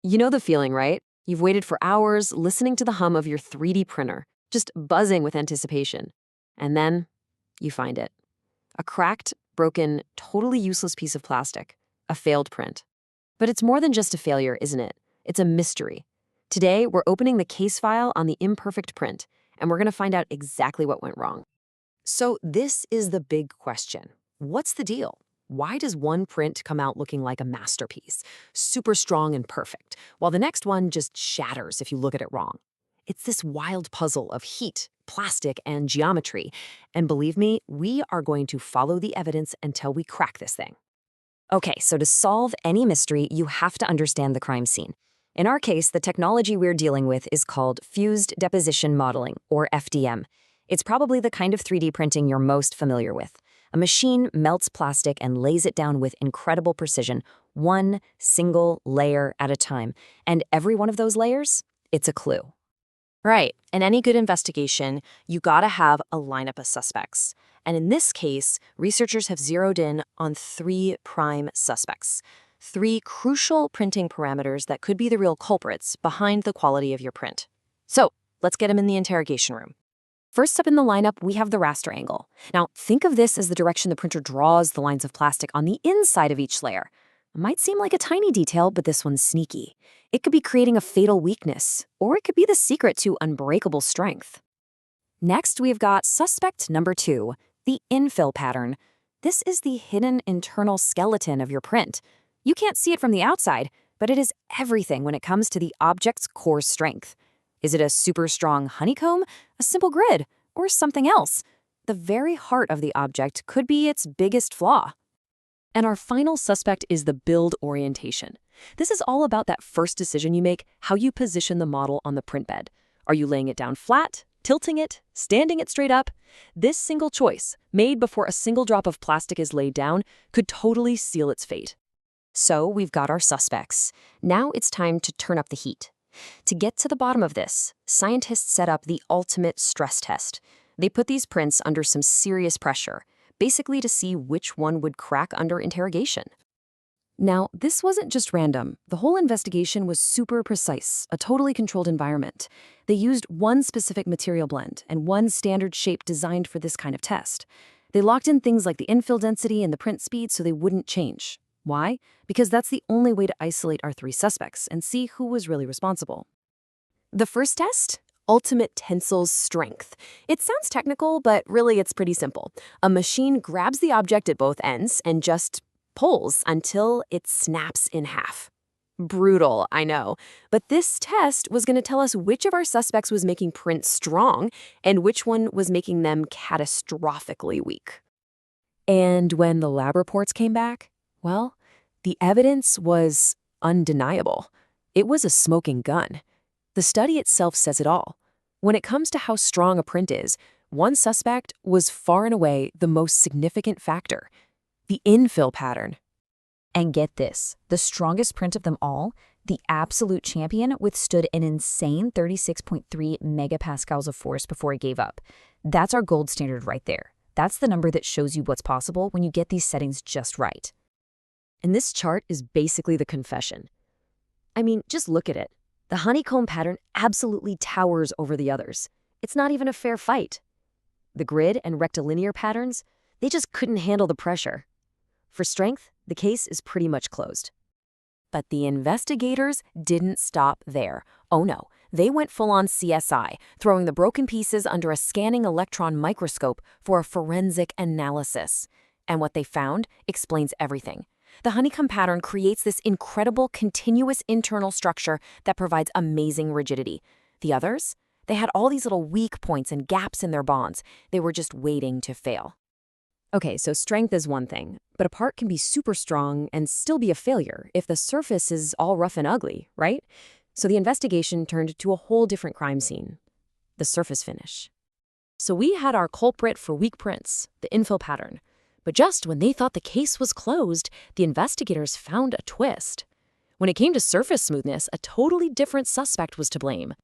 You know the feeling, right? You've waited for hours listening to the hum of your 3D printer, just buzzing with anticipation. And then you find it. A cracked, broken, totally useless piece of plastic. A failed print. But it's more than just a failure, isn't it? It's a mystery. Today, we're opening the case file on the imperfect print, and we're going to find out exactly what went wrong. So this is the big question. What's the deal? Why does one print come out looking like a masterpiece, super strong and perfect, while the next one just shatters if you look at it wrong? It's this wild puzzle of heat, plastic, and geometry. And believe me, we are going to follow the evidence until we crack this thing. Okay, so to solve any mystery, you have to understand the crime scene. In our case, the technology we're dealing with is called Fused Deposition Modeling, or FDM. It's probably the kind of 3D printing you're most familiar with. A machine melts plastic and lays it down with incredible precision, one single layer at a time. And every one of those layers, it's a clue. Right. In any good investigation, you gotta have a lineup of suspects. And in this case, researchers have zeroed in on 3 prime suspects. 3 crucial printing parameters that could be the real culprits behind the quality of your print. So, let's get them in the interrogation room. First up in the lineup, we have the raster angle. Now, think of this as the direction the printer draws the lines of plastic on the inside of each layer. It might seem like a tiny detail, but this one's sneaky. It could be creating a fatal weakness, or it could be the secret to unbreakable strength. Next, we've got suspect number 2, the infill pattern. This is the hidden internal skeleton of your print. You can't see it from the outside, but it is everything when it comes to the object's core strength. Is it a super strong honeycomb, a simple grid, or something else? The very heart of the object could be its biggest flaw. And our final suspect is the build orientation. This is all about that first decision you make, how you position the model on the print bed. Are you laying it down flat, tilting it, standing it straight up? This single choice, made before a single drop of plastic is laid down, could totally seal its fate. So we've got our suspects. Now it's time to turn up the heat. To get to the bottom of this, scientists set up the ultimate stress test. They put these prints under some serious pressure, basically to see which one would crack under interrogation. Now, this wasn't just random. The whole investigation was super precise, a totally controlled environment. They used one specific material blend and one standard shape designed for this kind of test. They locked in things like the infill density and the print speed so they wouldn't change. Why? Because that's the only way to isolate our 3 suspects and see who was really responsible. The first test? Ultimate tensile strength. It sounds technical, but really it's pretty simple. A machine grabs the object at both ends and just pulls until it snaps in half. Brutal, I know. But this test was going to tell us which of our suspects was making prints strong and which one was making them catastrophically weak. And when the lab reports came back, well, the evidence was undeniable. It was a smoking gun. The study itself says it all. When it comes to how strong a print is, one suspect was far and away the most significant factor: the infill pattern. And get this, the strongest print of them all, the absolute champion, withstood an insane 36.3 megapascals of force before it gave up. That's our gold standard right there. That's the number that shows you what's possible when you get these settings just right. And this chart is basically the confession. I mean, just look at it. The honeycomb pattern absolutely towers over the others. It's not even a fair fight. The grid and rectilinear patterns, they just couldn't handle the pressure. For strength, the case is pretty much closed. But the investigators didn't stop there. Oh no, they went full-on CSI, throwing the broken pieces under a scanning electron microscope for a forensic analysis. And what they found explains everything. The honeycomb pattern creates this incredible continuous internal structure that provides amazing rigidity. The others? They had all these little weak points and gaps in their bonds. They were just waiting to fail. Okay, so strength is one thing, but a part can be super strong and still be a failure if the surface is all rough and ugly, right? So the investigation turned to a whole different crime scene: the surface finish. So we had our culprit for weak prints, the infill pattern. But just when they thought the case was closed, the investigators found a twist. When it came to surface smoothness, a totally different suspect was to blame.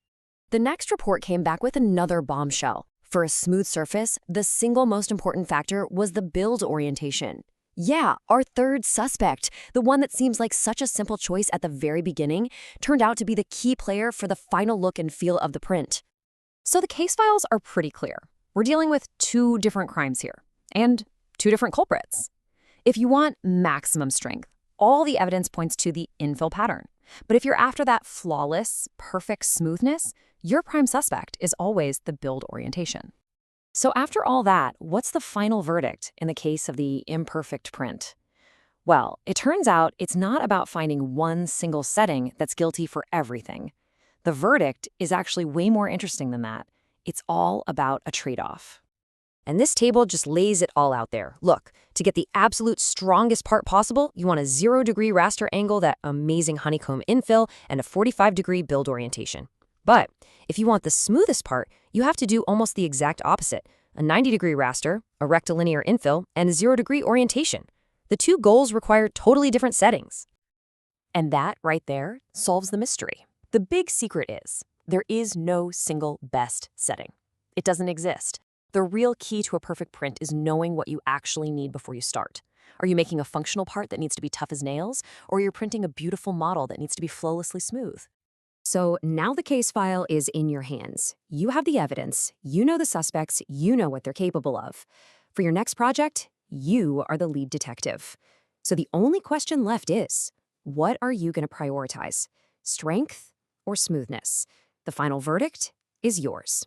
The next report came back with another bombshell. For a smooth surface, the single most important factor was the build orientation. Yeah, our third suspect, the one that seems like such a simple choice at the very beginning, turned out to be the key player for the final look and feel of the print. So the case files are pretty clear. We're dealing with two different crimes here, and two different culprits. If you want maximum strength, all the evidence points to the infill pattern. But if you're after that flawless, perfect smoothness, your prime suspect is always the build orientation. So after all that, what's the final verdict in the case of the imperfect print? Well, it turns out it's not about finding one single setting that's guilty for everything. The verdict is actually way more interesting than that. It's all about a trade-off. And this table just lays it all out there. Look, to get the absolute strongest part possible, you want a 0-degree raster angle, that amazing honeycomb infill, and a 45-degree build orientation. But if you want the smoothest part, you have to do almost the exact opposite: a 90-degree raster, a rectilinear infill, and a 0-degree orientation. The two goals require totally different settings. And that right there solves the mystery. The big secret is there is no single best setting. It doesn't exist. The real key to a perfect print is knowing what you actually need before you start. Are you making a functional part that needs to be tough as nails, or you're printing a beautiful model that needs to be flawlessly smooth? So now the case file is in your hands. You have the evidence, you know the suspects, you know what they're capable of. For your next project, you are the lead detective. So the only question left is, what are you going to prioritize? Strength or smoothness? The final verdict is yours.